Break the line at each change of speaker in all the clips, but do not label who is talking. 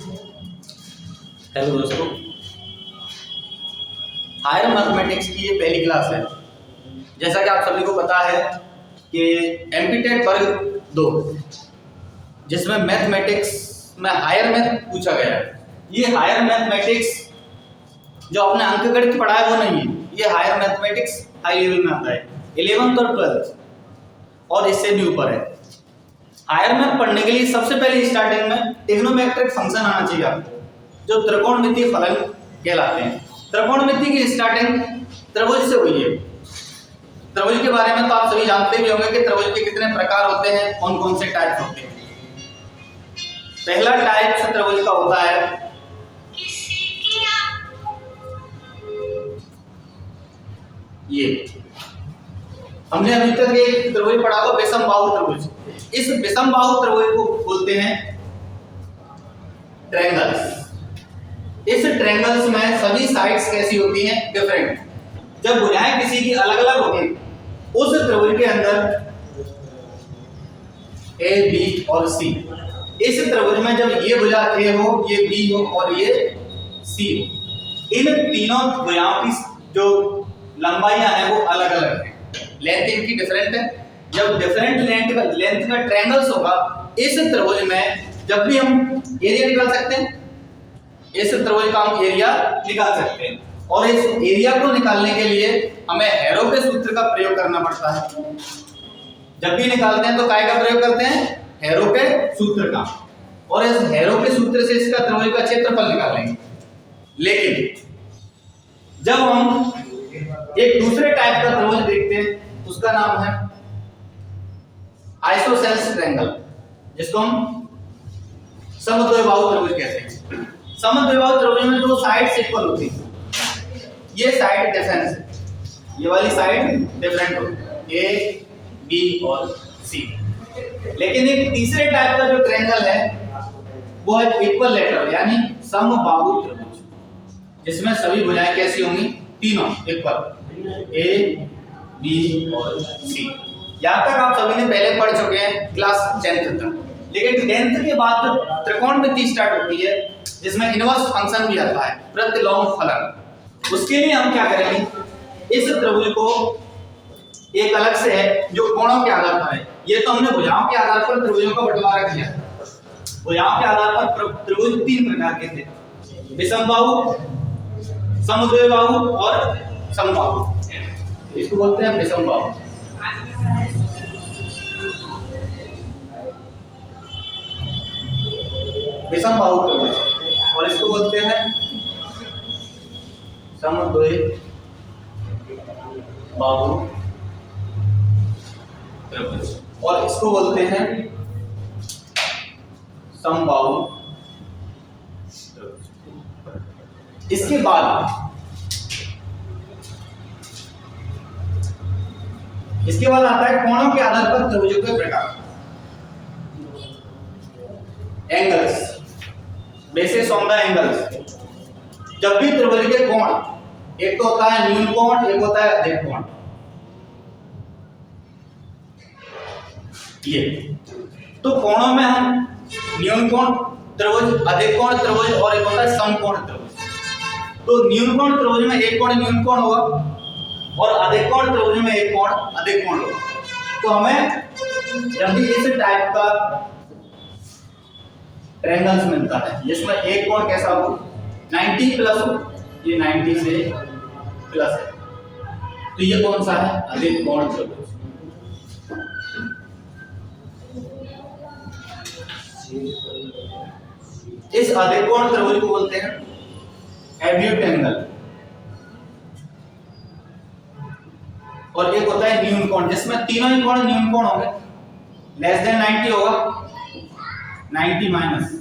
Hello दोस्तों, higher mathematics की ये पहली क्लास है। जैसा कि आप सभी को पता है कि एमपीटेट वर्ग 2 जिसमें मैथमेटिक्स में हायर मैथ पूछा गया है। ये हायर मैथमेटिक्स जो आपने अंकगणित पढ़ा है वो नहीं है, ये हायर मैथमेटिक्स हाई लेवल में आता है 11th और 12th और इससे भी ऊपर है। हायर मैथ पढ़ने के लिए सबसे पहले स्टार्टिंग में ट्रिग्नोमेट्रिक फंक्शन आना चाहिए आपको, जो त्रिकोणमितीय फलन कहलाते हैं। त्रिकोणमिति की स्टार्टिंग त्रिभुज से हुई है। त्रिभुज के बारे में तो आप सभी जानते भी होंगे कि त्रिभुज के कितने प्रकार होते हैं, कौन कौन से टाइप होते हैं। पहला टाइप त्रिभुज का होता है ये, हमने अभी तक एक त्रिभुज पढ़ा हुआ विषमबाहु त्रिभुज। इस विषमबाहु त्रिभुज को बोलते हैं ट्रायंगल्स। इस ट्रायंगल्स में सभी साइड्स कैसी होती हैं? डिफरेंट। जब भुजाएं किसी की अलग अलग होती उस त्रिभुज के अंदर ए बी और सी, इस त्रिभुज में जब ये भुजा ए हो, ये बी हो और ये सी हो, इन तीनों भुजाओं की जो लंबाइयां हैं वो अलग अलग हैं, लेंथ इनकी डिफरेंट है। जब डिफरेंट लेंथ का ट्रायंगल्स होगा इस त्रिभुज में, जब भी हम एरिया निकाल सकते हैं, इस त्रिभुज का हम एरिया निकाल सकते हैं। और इस एरिया को निकालने के लिए हमें हैरो के सूत्र का प्रयोग करना पड़ता है। जब भी निकालते हैं तो काय का प्रयोग करते हैं? हैरो के सूत्र का। और इस हैरो के सूत्र से इसका त्रिभुज का क्षेत्रफल निकाल लेंगे। लेकिन जब हम एक दूसरे टाइप का त्रिभुज देखते हैं उसका नाम है आइसोसेलेस ट्रायंगल, जिसको हम समद्विबाहु त्रिभुज कहते हैं। समद्विबाहु त्रिभुज में दो साइड्स इक्वल होती हैं। ये साइड डिफरेंस है, ये वाली साइड डिफरेंट होती है, ए बी और सी। लेकिन एक तीसरे टाइप का जो ट्रायंगल है वो है इक्वल लेटरल, यानी समबाहु त्रिभुज, जिसमें सभी भुजाएं कैसी होंगी? तीनों इक्वल, ए बी और सी। यहां तक आप सभी ने पहले पढ़ चुके हैं क्लास 10th तक। लेकिन 10th के बाद त्रिकोणमिति स्टार्ट होती है, जिसमें इनवर्स फंक्शन भी आता है, प्रतिलोम फलन। उसके लिए हम क्या करेंगे? इस त्रिभुज को एक अलग से है जो कोणों के आधार पर है। ये तो हमने भुजाओं के आधार पर त्रिभुजों का बंटवारा किया। भुजाओं के आधार पर त्रिभुज तीन प्रकार के थे, विषमबाहु, समद्विबाहु और समबाहु। इसको बोलते हैं विषमबाहु। विषमबाहु त्रिभुज, और इसको बोलते हैं समद्विबाहु त्रिभुज, और इसको बोलते हैं समबाहु त्रिभुज। इसके बाद आता है कोणों के आधार पर त्रिभुजों के प्रकार, angles, basis on the angles. जब भी त्रिभुज के कोण, एक तो होता है न्यून कोण, एक होता है अधिक कोण। ये तो कोणों में हम न्यून कोण त्रिभुज, अधिक कोण त्रिभुज और एक होता है समकोण त्रिभुज। तो न्यून कोण त्रिभुज में एक कोण न्यून कोण होगा और अधिक कोण त्रिभुज में एक कोण अधिक कोण होगा। तो हमें जब भी इस टाइप का ट्रायंगल्स मिलता है जिसमें एक कोण कैसा हो? 90 प्लस हो, ये 90 से प्लस है, तो ये कौन सा है? अधिक कोण त्रिभुज। इस अधिक कोण त्रिभुज को बोलते हैं एक्यूट एंगल। और एक होता है न्यून कोण, जिसमें तीनों ही कोण न्यून कोण होंगे, लेस देन 90 होगा, 90 माइनस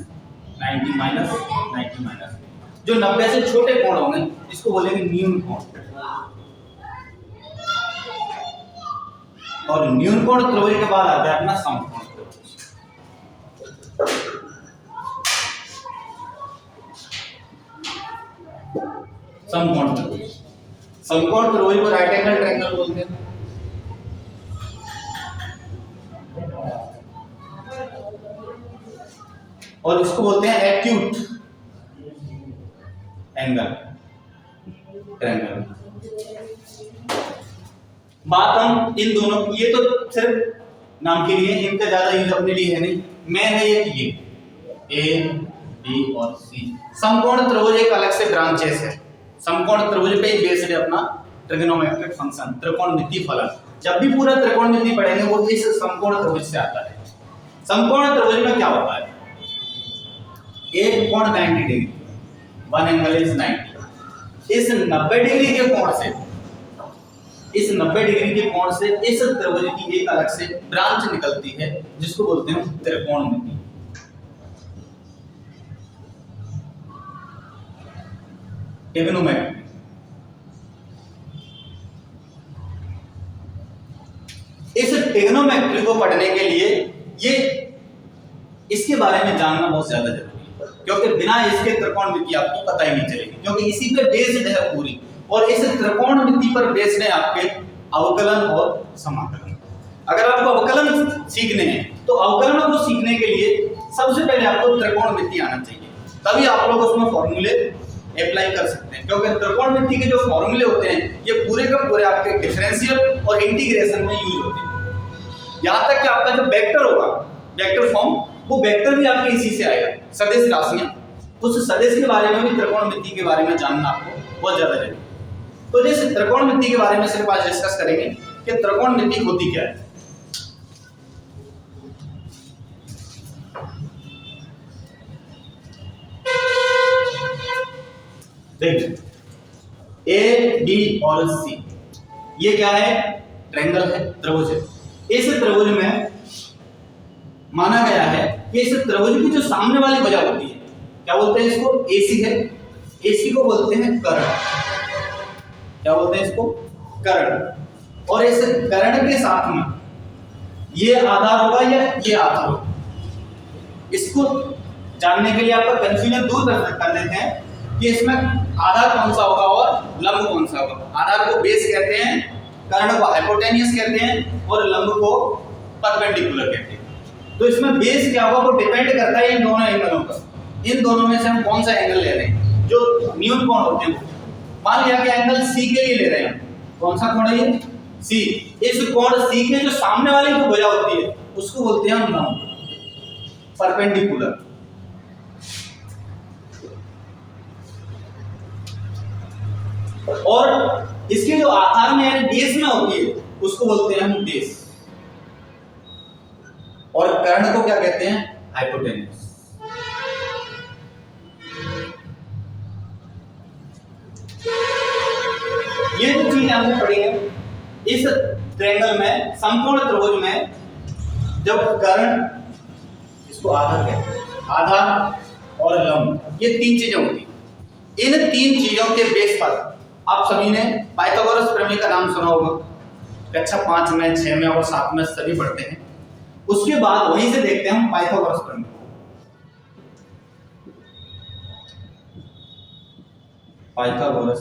90 माइनस 90 माइनस, जो 90 से छोटे कोण होंगे इसको बोलेंगे न्यून कोण। और न्यून कोण त्रिभुज के बाद आता है अपना समकोण त्रिभुज। समकोण त्रिभुज, समकोण त्रिभुज को राइट एंगल ट्रायंगल बोलते हैं। और उसको बोलते हैं एक्यूट एंगल ट्रायंगल। बात हम इन दोनों की, ये तो सिर्फ नाम के लिए, इनका ज्यादा यूज अपने लिए है नहीं। मेन है ये ए बी और सी। समकोण त्रिभुज एक अलग से ब्रांचेस है। समकोण त्रिभुज पे ही बेस्ड है अपना ट्रिग्नोमेट्रिक फंक्शन, त्रिकोणमितीय फलन। जब भी पूरा त्रिकोणमिति पढ़ेंगे वो इस समकोण त्रिभुज से आता है। समकोण त्रिभुज में क्या होता है, एक कोण 90 डिग्री, वन एंगल इज 90। इस 90 डिग्री के कोण से, इस 90 डिग्री के कोण से इस त्रिभुज की एक अलग से ब्रांच निकलती है जिसको बोलते हैं त्रिकोणमिति। ट्रिग्नोमेट्री। इस ट्रिग्नोमेट्री को पढ़ने के लिए ये इसके बारे में जानना बहुत ज्यादा जरूरी है, क्योंकि बिना इसके त्रिकोणमिति आपको पता ही नहीं चलेगी, क्योंकि इसी पे बेस्ड है पूरी। और इस त्रिकोणमिति पर बेस्ड है आपके अवकलन और समाकलन। अगर आपको अवकलन सीखने हैं तो अवकलनों को सीखने के लिए सबसे पहले आपको त्रिकोणमिति आना चाहिए, तभी आप लोग उसमें फॉर्मूले अप्लाई कर सकते हैं। क्योंकि त्रिकोणमिति के जो फॉर्मूले होते हैं ये पूरे का पूरे आपके डिफरेंशियल और इंटीग्रेशन में यूज होते हैं। यहाँ तक कि आपका जो वेक्टर होगा, वेक्टर फॉर्म, वो वेक्टर भी आपके इसी से आएगा, सदिश राशियां। उस सदिश के बारे में भी त्रिकोणमिति के बारे में जानना आपको बहुत ज्यादा जरूरी है। तो जैसे त्रिकोणमिति के बारे में सिर्फ आज डिस्कस करेंगे कि त्रिकोणमिति होती क्या है। देखिए ए बी और सी ये क्या है, ट्रायंगल है, त्रिभुज है। इस त्रिभुज में माना गया है कि इस त्रिभुज की जो सामने वाली भुजा होती है, क्या बोलते हैं इसको, एसी है। एसी को बोलते हैं कर्ण। क्या बोलते हैं इसको, कर्ण। और इस कर्ण के साथ में ये आधार होगा या ये आधार होगा। इसको जानने के लिए आपका कंफ्यूजन दूर कर देते हैं कि इसमें आधार कौन सा होगा और लंब कौन सा होगा। आधार को बेस कहते हैं, कर्ण को हाइपोटेन्यूस कहते हैं और लंब को परपेंडिकुलर कहते हैं। तो इसमें बेस क्या होगा वो डिपेंड करता है इन दोनों एंगलों पर। इन दोनों में से हम कौन सा एंगल ले रहे हैं, जो न्यून कोण होते हैं। मान लिया कि एंगल सी के लिए ले रहे हैं, कौन सा कोण है ये, सी। इस कोण सी के जो सामने वाली जो भुजा होती है उसको बोलते हैं हम लंब, परपेंडिकुलर। और इसके जो आधार में यानी बेस में होती है उसको बोलते हैं हम बेस। और कर्ण को क्या कहते हैं, हाइपोटेन्यूस। ये जो चीज हमने पढ़ी है इस ट्रायंगल में, समकोण त्रिभुज में, जब कर्ण, इसको आधार कहते हैं, आधार और लंब, ये तीन चीजें होती हैं। इन तीन चीजों के बेस पर आप सभी ने पाइथागोरस प्रमेय का नाम सुना होगा, कक्षा 5 में, 6 में और 7 में सभी पढ़ते हैं। उसके बाद वहीं से देखते हैं हम पाइथागोरस प्रमेय। पाइथागोरस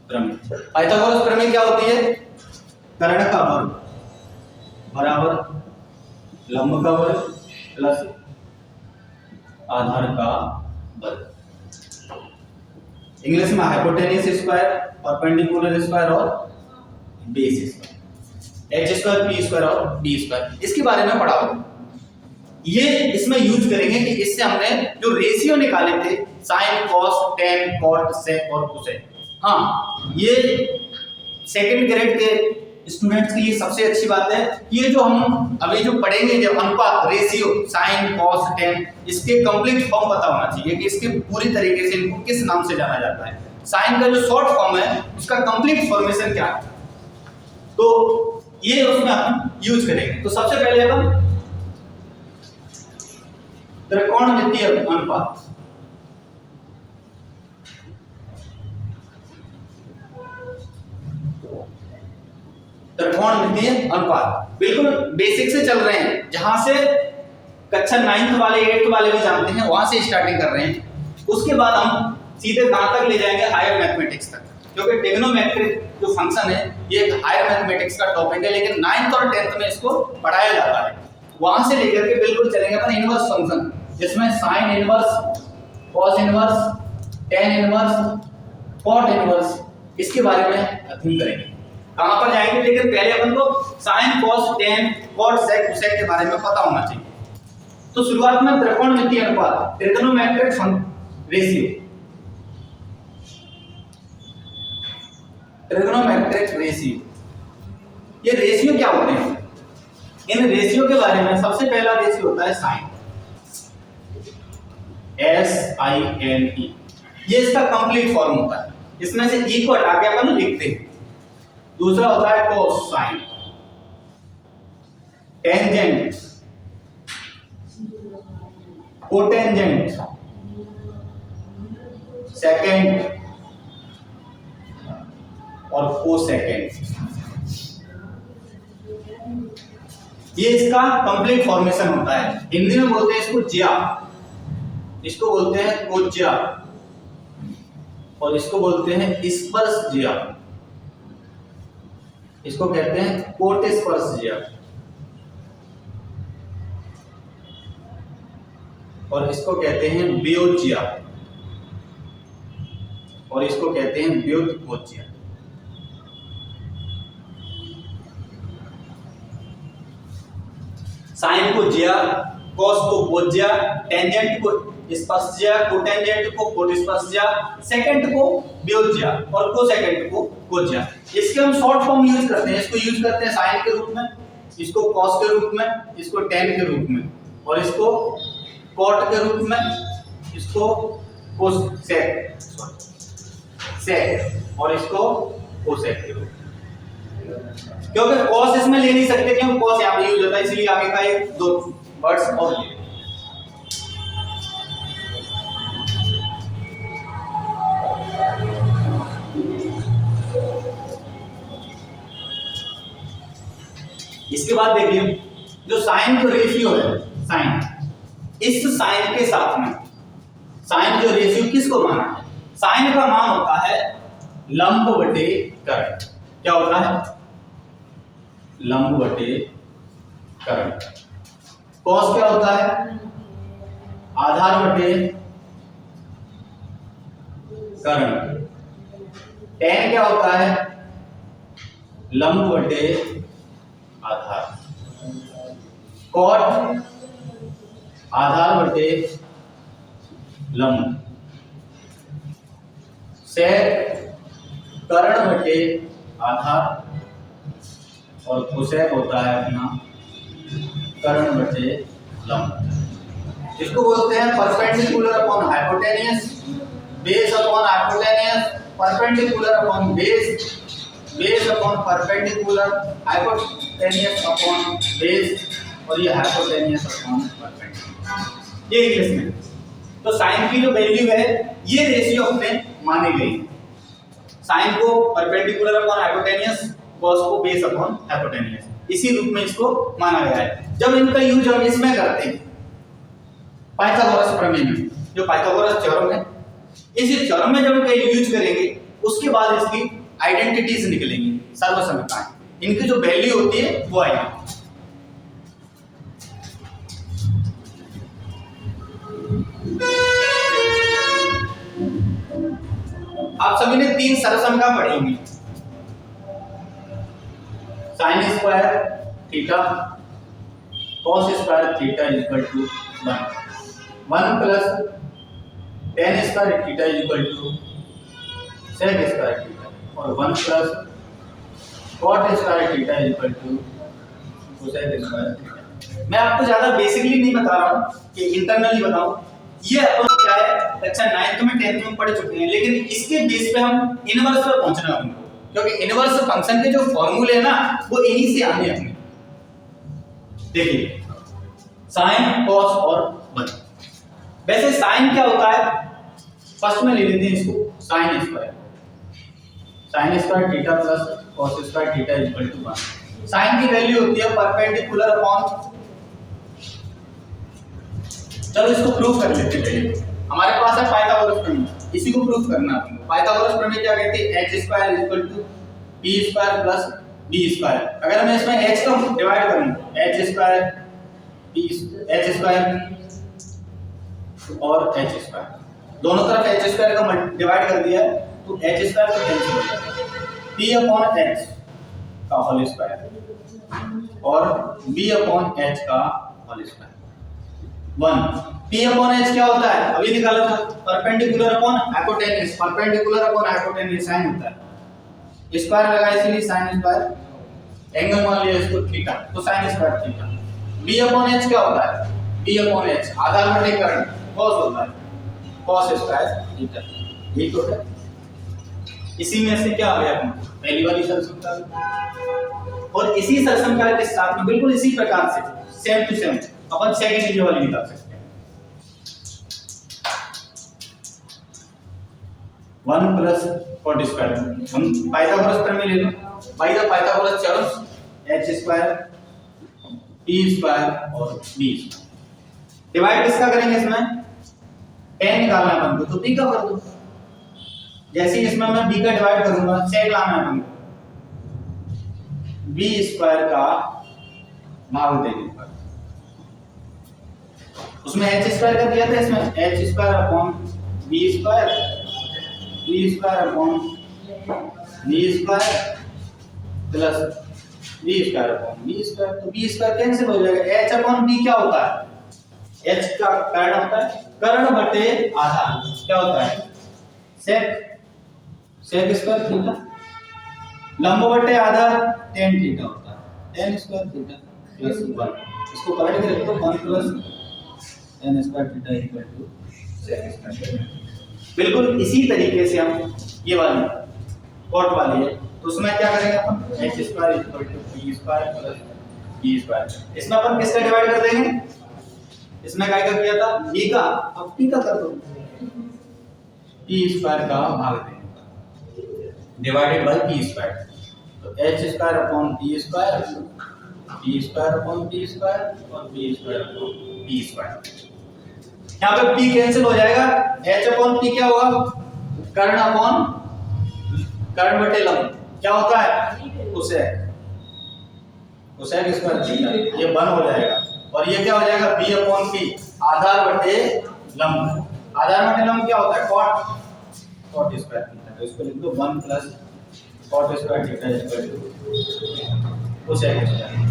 प्रमेय, पाइथागोरस प्रमेय क्या होती है, कर्ण का वर्ग बराबर लंब का वर्ग प्लस आधार का वर्ग। इंग्लिश में हाइपोटेन्यूस स्क्वायर, परपेंडिकुलर स्क्वायर और base square, H square, P square और बी स्क्वायर। इसके बारे में पढ़ा होगा। ये इसमें यूज करेंगे कि इससे हमने जो रेशियो निकाले थे, साइन, कॉस, टेन, कॉट, सेक और कोसेक। हाँ, ये सेकंड ग्रेड के स्टूडेंट्स की ये सबसे अच्छी बात है। ये जो हम अभी जो पढ़ेंगे, जब अनुपात, रेशियो, साइन, कॉस, टेन, इसके कंप्लीट फॉर्म पता होना चाहिए कि इसके पूरी तरीके से इनको किस नाम से जाना जाता है। साइन का जो शॉर्ट फॉर्म है उसका कंप्लीट फॉर्मेशन क्या है, तो ये उसमें हम यूज करेंगे। तो सबसे पहले हम त्रिकोणमितीय अनुपात, त्रिकोणमितीय अनुपात बिल्कुल बेसिक से चल रहे हैं, जहां से कक्षा 9th वाले 8th वाले भी जानते हैं, वहां से स्टार्टिंग कर रहे हैं। उसके बाद हम सीधे कहां तक ले जाएंगे, हायर मैथमेटिक्स तक, क्योंकि ट्रिग्नोमेट्रिक जो फंक्शन है ये एक हायर मैथमेटिक्स का टॉपिक है, लेकिन 9th और 10th में इसको पढ़ाया जाता है। वहां से लेकर के बिल्कुल चलेंगे अपन इनवर्स फंक्शन, जिसमें sine inverse, cos inverse, tan inverse, cot inverse, इसके बारे में अध्ययन करेंगे। कहां पर जाएंगे, लेकिन पहले अपन को साइन, कॉस, टेन, कॉट, सेक, कोसेक के बारे में पता होना चाहिए। तो शुरुआत में त्रिकोणमितीय अनुपात, ट्रिग्नोमेट्रिक रेशियो, ट्रिग्नोमेट्रिक रेशियो, ये रेशियो क्या होते हैं? इन रेशियो के बारे में सबसे पहला रेशियो होता है साइन, SINE, ये इसका कंप्लीट फॉर्म होता है, इसमें से ई को हटा के अपन लिखते हैं। दूसरा होता है कोसाइन, टेंजेंट, कोटेंजेंट, सेकेंड और कोसेकेंड, ये इसका कंप्लीट फॉर्मेशन होता है। हिंदी में बोलते हैं इसको ज्या, इसको बोलते हैं कोज्या, और इसको बोलते हैं स्पर्श ज्या, इसको कहते हैं कोट स्पर्श ज्या, और इसको कहते हैं व्योज्या, और इसको कहते हैं व्युत्कोज्या। साइन को ज्या, कॉस को कोज्या, टेंजेंट को स्पर्शज्या, कोटेंजेंट को कोटस्पर्शज्या, सेकंड को व्योज्या और कोसेकंड को कोज्या। इसके हम शॉर्ट फॉर्म यूज करते हैं, इसको यूज करते हैं साइन के रूप में, इसको कॉस के रूप में, इसको टेन के रूप में, और इसको कॉट के रूप में, इसको कोसेक, सेक, और इसको कोसेक के रूप में। क्योंकि कॉस इसमें ले नहीं सकते, क्योंकि कॉस यहाँ पे यूज होता है, इसलिए आगे का एक दो वर्ड्स और ले। इसके बाद देखिए जो साइन जो रेशियो है, साइन, इस साइन के साथ में साइन जो रेशियो किसको माना है? साइन का मान होता है लंब बटे कर्ण। क्या होता है? लंब बटे कर्ण। कॉस क्या होता है? आधार बटे कर्ण। टेन क्या होता है? लंब बटे आधार। कॉट आधार बटे लंब। सेक कर्ण बटे आधार, और कोसेक होता है अपना कर्ण बटे लंब। इसको बोलते हैं perpendicular upon hypotenuse, base upon hypotenuse, perpendicular upon base, base upon perpendicular, hypotenuse upon base, और ये हाइपोटेनियस अपॉन परपेंडिकुलर, ये इंग्लिश में। तो साइन की जो वैल्यू है ये रेशियो अपने मानी गई है। साइन को परपेंडिकुलर अपॉन हाइपोटेनियस, कॉस को बेस अपॉन हाइपोटेनियस, इसी रूप में इसको माना गया है। जब इनका यूज हम इसमें करते हैं पाइथागोरस प्रमेय में, जो पाइथागोरस थ्योरम है, इस थ्योरम में जब इनका यूज करेंगे उसके बाद इसकी आइडेंटिटीज निकलेंगी, सर्वसम्यताएं, इनकी जो वैल्यू होती है वो आएगी। आप सभी ने तीन सर्वसम्यता पढ़ी होंगी, sine square theta cos square theta equal to 1 plus tan square theta equal to sec square theta, और 1 plus cot square theta equal to cosec square theta. मैं आपको ज्यादा बेसिकली नहीं बता रहा हूँ कि इंटरनली बताऊं, ये अपन क्या है कक्षा 9th में 10th में पढ़ चुके हैं, लेकिन इसके बेस पे हम इनवर्स पे पहुंचना है हमको, क्योंकि इनवर्स फंक्शन के जो फॉर्मूले है ना वो इन्हीं से आने अपने। देखिए साइन, कॉस और 1। वैसे साइन क्या होता है, फर्स्ट में ले लेते हैं इसको sine square, sine square theta plus cos square theta equal to 1। Sine की वैल्यू होती है परपेंडिकुलर अपॉन, चलो इसको प्रूव कर लेते हैं। पहले हमारे पास है पाइथागोरस प्रमेय, इसी को प्रूव करना है। पाइथागोरस प्रमेय क्या कहते हैं? h square equal to p square plus b square. अगर मैं इसमें h को डिवाइड करूं, h square p h square और एच स्क्वायर, दोनों तरफ एच स्क्वायर का डिवाइड कर दिया है तो एच स्क्वायर तो कैंसिल हो जाएगा, पी अपॉन एच का होल स्क्वायर और बी अपॉन एच का whole square 1। P upon H क्या होता है, अभी निकाला था, perpendicular upon hypotenuse, perpendicular upon hypotenuse sine होता है, स्क्वायर लगा इसीलिए साइन स्क्वायर, एंगल मान लिया इसको थीटा तो sine square theta. B upon H क्या होता है, बी अपॉन एच आधार बटे कर्ण cos होता है, cos स्क्वायर थीटा, यही तो है। इसी में से क्या आ गया अपना पहली वाली सरसमता, और इसी सरसमता के साथ में बिल्कुल इसी प्रकार से सेम टू सेम अपन सेकंड ये वाली निकाल सकते हैं, 1 प्लस cot स्क्वायर, हम पाइथागोरस प्रमेय ले लो, by the Pythagoras theorem h square p square और b स्क्वायर डिवाइड किसका करेंगे, इसमें tan निकालना है अपन को तो p का कर दो, जैसे ही इसमें मैं b का डिवाइड करूंगा sec लाना है अपन को, b स्क्वायर का भाग देंगे, उसमें h स्क्वायर का दिया था, इसमें h square upon b square, b square upon b square plus b square upon b square, तो b स्क्वायर कैंसिल हो जाएगा, h अपॉन b क्या होता है, h का कर्ण होता है, कर्ण बटे आधार क्या होता है, sec स्क्वायर थीटा, लंब बटे आधार tan थीटा होता है, tan स्क्वायर थीटा प्लस 1, इसको पलट के रखो 1 plus tan square theta equal to sec square. बिल्कुल इसी तरीके से हम ये वाली कॉट वाली है तो उसमें क्या करेंगे अपन, h square equal to p square plus b square, इसमें अपन किसका डिवाइड कर देंगे, इसमें काय का किया था b का, अब p का कर दो, p स्क्वायर का भाग देंगे डिवाइडेड बाय p स्क्वायर, तो h square upon p square, p square upon p square और p square upon p square, यहाँ पे p कैंसिल हो जाएगा, h अपॉन p क्या होगा, कर्ण अपॉन कर्ण बटे लंब क्या होता है, कोसेक, कोसेक स्क्वायर थीटा, ये 1 हो जाएगा और ये क्या हो जाएगा b अपॉन p आधार बटे लंब, आधार बटे लंब क्या होता है cot स्क्वायर थीटा, तो इसको लिख दो 1 plus cot square theta equal to cosec square.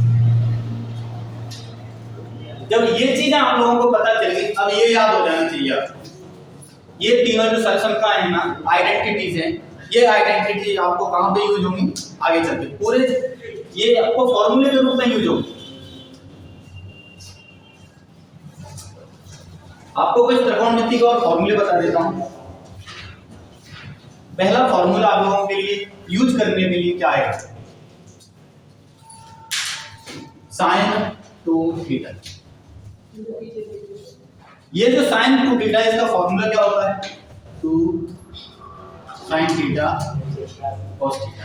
जब ये चीजें आप लोगों को पता चल गई, अब ये याद हो जाना चाहिए आपको, ये तीनों जो सरसमताएं हैं ना, आइडेंटिटीज हैं, ये आइडेंटिटी आपको कहां पे यूज होंगी आगे चल के, पूरे ये आपको फॉर्मूले के रूप में यूज होंगे। आपको कुछ त्रिकोणमिति के और फॉर्मूले बता देता हूं। पहला फॉर्मूला आप लोगों के लिए यूज करने के लिए क्या है, sin 2 थीटा, ये जो sin 2 थीटा इसका फॉर्मूला क्या होता है, 2 sin थीटा cos थीटा।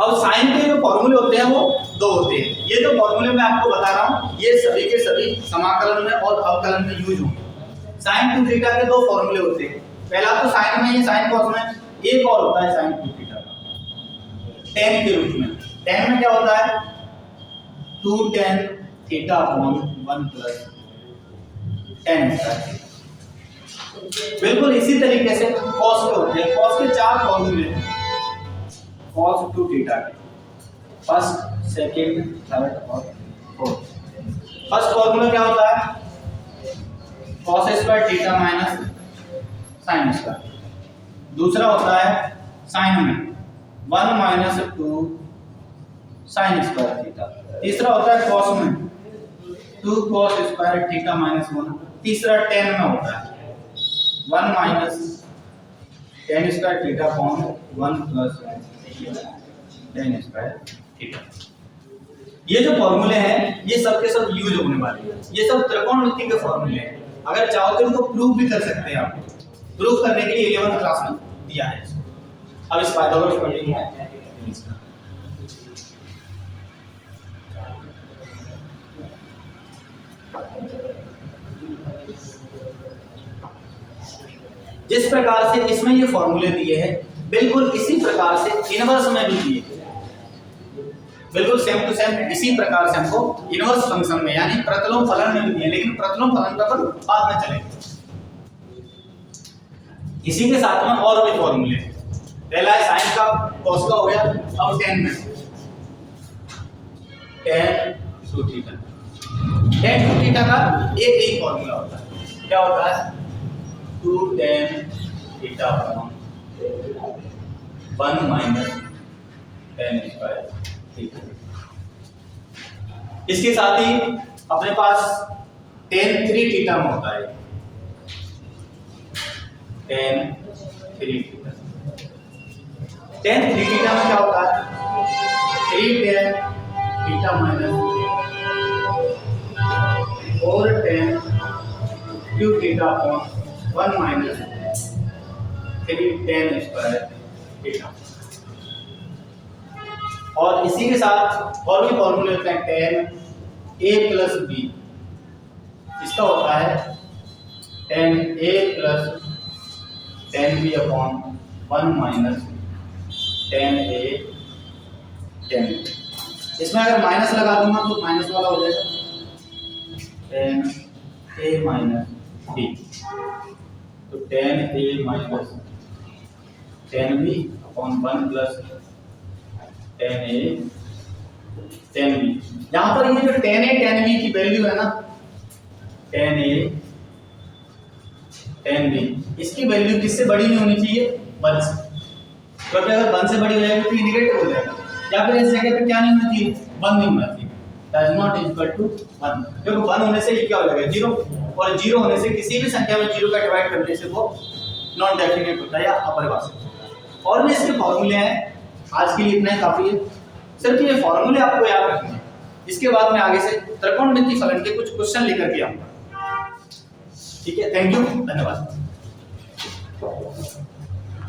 अब sin के जो फॉर्मूले होते हैं वो 2 होते हैं, ये जो फॉर्मूले मैं आपको बता रहा हूं ये सभी के सभी समाकलन में और अवकलन में यूज होंगे। sin 2 थीटा के 2 फॉर्मूले होते हैं, पहला तो sin में, ये sin cos में, एक और होता है sin 2 थीटा का tan के रूप में, tan में क्या होता है 2 tan theta upon 1 plus tan square. बिल्कुल इसी तरीके से cos के होते हैं, cos के 4 फॉर्मूले हैं, cos 2 थीटा के फर्स्ट, सेकंड, थर्ड और फोर्थ। फर्स्ट फॉर्मूला क्या होता है cos square theta minus sin square, दूसरा होता है sin में 1 माइनस 2 sin स्क्वायर थीटा, तीसरा होता है cos में 2 cos स्क्वायर थीटा माइनस 1, तीसरा tan में होता है 1 minus tan square theta upon 1 plus tan square theta. ये जो फॉर्मूले हैं ये सब के सब यूज होने वाले हैं, ये सब त्रिकोणमिति के फॉर्मूले हैं, अगर चाहो तो इनको प्रूव भी कर सकते हैं आप, प्रूव करने के लिए 11th क्लास में दिया है। अब इस पाइथागोरस प्रमेय है, जिस प्रकार से इसमें ये फॉर्मूले दिए हैं बिल्कुल इसी प्रकार से इनवर्स में भी दिए। बिल्कुल सेम टू सेम इसी प्रकार से हमको इनवर्स फंक्शन में यानी प्रतिलोम फलन में भी है, लेकिन प्रतिलोम फलन का अपन बाद में चलेंगे। इसी के साथ में और भी फॉर्मूले, पहला है साइन का cos का हो गया, अब tan में tan two theta, tan two theta का एक ही फॉर्मूला होता है, क्या होता है 2 tan theta upon 1 minus tan square theta. इसके साथ ही अपने पास tan 3 थीटा में होता है, tan 3 थीटा, tan 3 थीटा में क्या होता है 3 tan theta minus 4 tan Q theta upon 1 minus 3 tan square theta. और इसी के साथ और भी फॉर्मूले होते हैं tan a प्लस b, इसका होता है tan a plus tan b upon 1 minus tan a tan b। इसमें अगर माइनस लगा दूंगा तो माइनस वाला हो जाएगा tan a माइनस b, तो tan a minus tan b upon 1 plus tan a tan b। यहाँ पर ये जो tan a tan b की वैल्यू है ना, tan a tan b, इसकी वैल्यू किससे बड़ी नहीं होनी चाहिए 1 से, क्योंकि अगर 1 से बड़ी हो जाएगी तो ये नेगेटिव हो जाएगा, या फिर इस जगह पे क्या नहीं होना चाहिए 1 नहीं होना चाहिए, डज नॉट इक्वल टू 1, क्योंकि 1 होने से ये क्या हो जाएगा 0, और 0 होने से किसी भी संख्या में 0 का डिवाइड करने से वो नॉन डेफिनेट होता है या अपरिभाषित। और भी इसके फॉर्मूले हैं, आज के लिए इतना ही काफी है, सिर्फ ये फॉर्मूले आपको याद रखने हैं। इसके बाद में आगे से त्रिकोणमितीय फलन के कुछ क्वेश्चन लेकर के आऊंगा। ठीक है, थैंक यू, धन्यवाद।